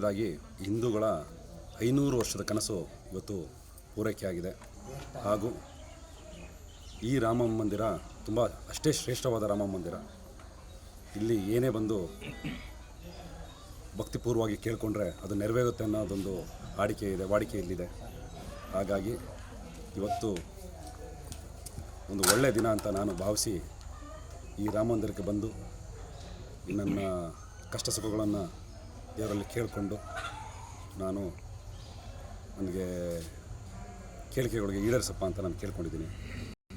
ಹಾಗಾಗಿ ಹಿಂದೂಗಳ 500 ವರ್ಷದ ಕನಸು ಇವತ್ತು ಪೂರೈಕೆಯಾಗಿದೆ. ಹಾಗೂ ಈ ರಾಮ ಮಂದಿರ ತುಂಬ ಅಷ್ಟೇ ಶ್ರೇಷ್ಠವಾದ ರಾಮ ಮಂದಿರ. ಇಲ್ಲಿ ಏನೇ ಬಂದು ಭಕ್ತಿಪೂರ್ವವಾಗಿ ಕೇಳಿಕೊಂಡ್ರೆ ಅದು ನೆರವೇರುತ್ತೆ ಅನ್ನೋದೊಂದು ವಾಡಿಕೆ ಇಲ್ಲಿದೆ. ಹಾಗಾಗಿ ಇವತ್ತು ಒಂದು ಒಳ್ಳೆಯ ದಿನ ಅಂತ ನಾನು ಭಾವಿಸಿ ಈ ರಾಮ ಮಂದಿರಕ್ಕೆ ಬಂದು ನನ್ನ ಕಷ್ಟ ಸುಖಗಳನ್ನು ದೇವರಲ್ಲಿ ಕೇಳಿಕೊಂಡು ನನಗೆ ಕೇಳಿಕೆಗಳಿಗೆ ಈಡೇರಿಸಪ್ಪ ಅಂತ ನಾನು ಕೇಳ್ಕೊಂಡಿದ್ದೀನಿ.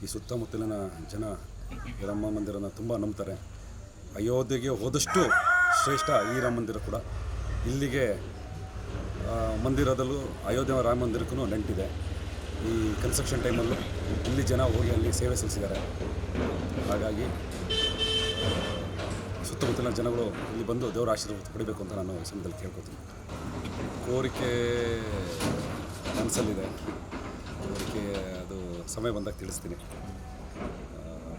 ಈ ಸುತ್ತಮುತ್ತಲಿನ ಜನ ರಾಮ ಮಂದಿರನ ತುಂಬ ನಂಬ್ತಾರೆ. ಅಯೋಧ್ಯೆಗೆ ಹೋದಷ್ಟು ಶ್ರೇಷ್ಠ ಈ ರಾಮ ಮಂದಿರ ಕೂಡ. ಇಲ್ಲಿಗೆ ಮಂದಿರದಲ್ಲೂ ಅಯೋಧ್ಯೆ ರಾಮ ಮಂದಿರಕ್ಕೂ ನೆಂಟಿದೆ. ಈ ಕನ್ಸ್ಟ್ರಕ್ಷನ್ ಟೈಮಲ್ಲೂ ಇಲ್ಲಿ ಜನ ಹೋಗಿ ಅಲ್ಲಿ ಸೇವೆ ಸಲ್ಲಿಸಿದ್ದಾರೆ. ಹಾಗಾಗಿ ಸುತ್ತಮುತ್ತಲಿನ ಜನಗಳು ಇಲ್ಲಿ ಬಂದು ದೇವರ ಆಶೀರ್ವಾದ ಪಡಿಬೇಕು ಅಂತ ನಾನು ಈ ಸಮಯದಲ್ಲಿ ಕೇಳ್ಕೊತೀನಿ. ಕೋರಿಕೆ ಮನಸ್ಸಲ್ಲಿದೆ. ಕೋರಿಕೆ ಅದು ಸಮಯ ಬಂದಾಗ ತಿಳಿಸ್ತೀನಿ.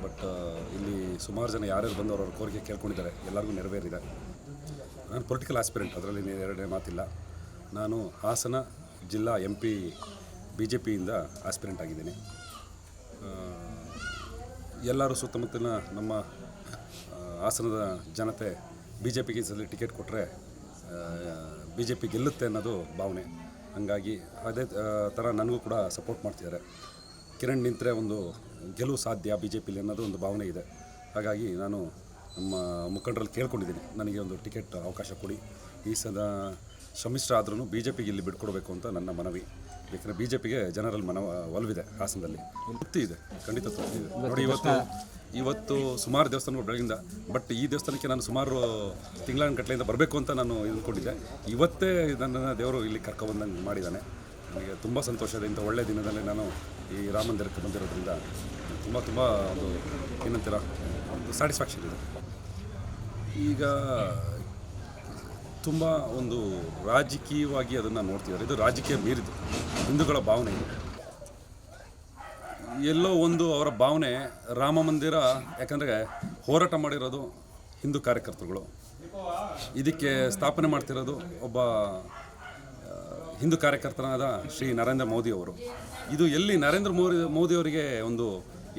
ಬಟ್ ಇಲ್ಲಿ ಸುಮಾರು ಜನ ಯಾರ್ಯಾರು ಬಂದು ಅವ್ರವ್ರ ಕೋರಿಕೆ ಕೇಳ್ಕೊಂಡಿದ್ದಾರೆ, ಎಲ್ಲರಿಗೂ ನೆರವೇರಿದೆ. ನಾನು ಪೊಲಿಟಿಕಲ್ ಆಸ್ಪಿರೆಂಟ್, ಅದರಲ್ಲಿ ಎರಡನೇ ಮಾತಿಲ್ಲ. ನಾನು ಹಾಸನ ಜಿಲ್ಲಾ MP BJPಯಿಂದ ಆಸ್ಪಿರೆಂಟ್ ಆಗಿದ್ದೀನಿ. ಎಲ್ಲರೂ ಸುತ್ತಮುತ್ತಲಿನ ನಮ್ಮ ಹಾಸನದ ಜನತೆ BJPಗೆ ಈ ಸಲ ಟಿಕೆಟ್ ಕೊಟ್ಟರೆ BJP ಗೆಲ್ಲುತ್ತೆ ಅನ್ನೋದು ಭಾವನೆ. ಹಾಗಾಗಿ ಅದೇ ಥರ ನನಗೂ ಕೂಡ ಸಪೋರ್ಟ್ ಮಾಡ್ತಿದ್ದಾರೆ. ಕಿರಣ್ ನಿಂತರೆ ಒಂದು ಗೆಲುವು ಸಾಧ್ಯ BJPಲಿ ಅನ್ನೋದು ಒಂದು ಭಾವನೆ ಇದೆ. ಹಾಗಾಗಿ ನಾನು ನಮ್ಮ ಮುಖಂಡರಲ್ಲಿ ಕೇಳ್ಕೊಂಡಿದ್ದೀನಿ, ನನಗೆ ಒಂದು ಟಿಕೆಟ್ ಅವಕಾಶ ಕೊಡಿ. ಈ ಸದ ಸಮ್ಮಿಶ್ರ ಆದ್ರೂ BJPಗೆ ಇಲ್ಲಿ ಬಿಟ್ಕೊಡ್ಬೇಕು ಅಂತ ನನ್ನ ಮನವಿ. ಯಾಕಂದರೆ BJPಗೆ ಜನರಲ್ಲಿ ಒಲವಿದೆ. ಹಾಸನದಲ್ಲಿ ತೃಪ್ತಿ ಇದೆ, ಖಂಡಿತ ತೃಪ್ತಿ ಇದೆ. ನೋಡಿ, ಇವತ್ತು ಸುಮಾರು ದೇವಸ್ಥಾನಗಳು ಬೆಳಗಿಂದ, ಬಟ್ ಈ ದೇವಸ್ಥಾನಕ್ಕೆ ನಾನು ಸುಮಾರು ತಿಂಗಳಗಟ್ಟಲೆಯಿಂದ ಬರಬೇಕು ಅಂತ ನಾನು ಅಂದ್ಕೊಂಡಿದ್ದೆ. ಇವತ್ತೇ ನನ್ನನ್ನು ದೇವರು ಇಲ್ಲಿ ಕರ್ಕೊಬಂದಂಗೆ ಮಾಡಿದ್ದಾನೆ. ನನಗೆ ತುಂಬ ಸಂತೋಷ ಇದೆ. ಇಂಥ ಒಳ್ಳೆಯ ದಿನದಲ್ಲಿ ನಾನು ಈ ರಾಮ ಮಂದಿರಕ್ಕೆ ಬಂದಿರೋದ್ರಿಂದ ತುಂಬ ಒಂದು ಏನಂತೀರ, ಒಂದು ಸ್ಯಾಟಿಸ್ಫ್ಯಾಕ್ಷನ್ ಇದೆ. ಈಗ ತುಂಬ ಒಂದು ರಾಜಕೀಯವಾಗಿ ಅದನ್ನು ನೋಡ್ತಿದ್ದಾರೆ. ಇದು ರಾಜಕೀಯ ಮೀರಿದ್ದು ಹಿಂದೂಗಳ ಭಾವನೆ ಇದೆ. ಎಲ್ಲೋ ಒಂದು ಅವರ ಭಾವನೆ ರಾಮ ಮಂದಿರ, ಯಾಕಂದರೆ ಹೋರಾಟ ಮಾಡಿರೋದು ಹಿಂದೂ ಕಾರ್ಯಕರ್ತರುಗಳು. ಇದಕ್ಕೆ ಸ್ಥಾಪನೆ ಮಾಡ್ತಿರೋದು ಒಬ್ಬ ಹಿಂದೂ ಕಾರ್ಯಕರ್ತನಾದ ಶ್ರೀ ನರೇಂದ್ರ ಮೋದಿಯವರು. ಇದು ಎಲ್ಲಿ ನರೇಂದ್ರ ಮೋದಿಯವರಿಗೆ ಒಂದು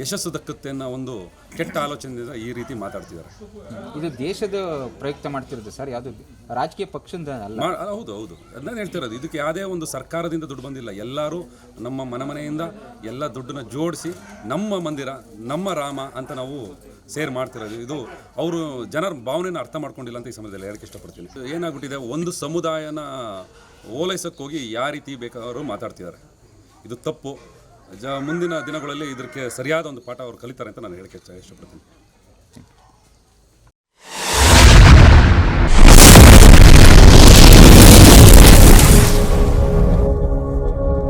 ಯಶಸ್ಸು ದಕ್ಕುತ್ತೆ ಅನ್ನೋ ಒಂದು ಕೆಟ್ಟ ಆಲೋಚನೆಯಿಂದ ಈ ರೀತಿ ಮಾತಾಡ್ತಿದ್ದಾರೆ. ಇದು ದೇಶದ ಪ್ರಯುಕ್ತ ಮಾಡ್ತಿರೋದು ಸರ್, ಯಾವುದು ರಾಜಕೀಯ ಪಕ್ಷದ ಅಲ್ಲ. ಹೌದು, ಅದನ್ನ ಹೇಳ್ತಿರೋದು. ಇದಕ್ಕೆ ಯಾವುದೇ ಒಂದು ಸರ್ಕಾರದಿಂದ ದುಡ್ಡು ಬಂದಿಲ್ಲ. ಎಲ್ಲರೂ ನಮ್ಮ ಮನೆಯಿಂದ ಎಲ್ಲ ದುಡ್ಡನ್ನ ಜೋಡಿಸಿ ನಮ್ಮ ಮಂದಿರ, ನಮ್ಮ ರಾಮ ಅಂತ ನಾವು ಸೇರ್ ಮಾಡ್ತಿರೋದು. ಇದು ಅವರು ಜನರ ಭಾವನೆನ ಅರ್ಥ ಮಾಡ್ಕೊಂಡಿಲ್ಲ ಅಂತ ಈ ಸಮಯದಲ್ಲಿ ಹೇಳಕ್ಕೆ ಇಷ್ಟಪಡ್ತೀನಿ. ಏನಾಗ್ಬಿಟ್ಟಿದೆ, ಒಂದು ಸಮುದಾಯನ ಓಲೈಸೋಕ್ಕೋಗಿ ಯಾವ ರೀತಿ ಬೇಕಾದರೂ ಮಾತಾಡ್ತಿದ್ದಾರೆ. ಇದು ತಪ್ಪು. ಮುಂದಿನ ದಿನಗಳಲ್ಲಿ ಇದಕ್ಕೆ ಸರಿಯಾದ ಒಂದು ಪಾಠ ಅವರು ಕಲಿತಾರೆ ಅಂತ ನಾನು ಹೇಳಕ್ಕೆ ಇಷ್ಟಪಡ್ತೀನಿ.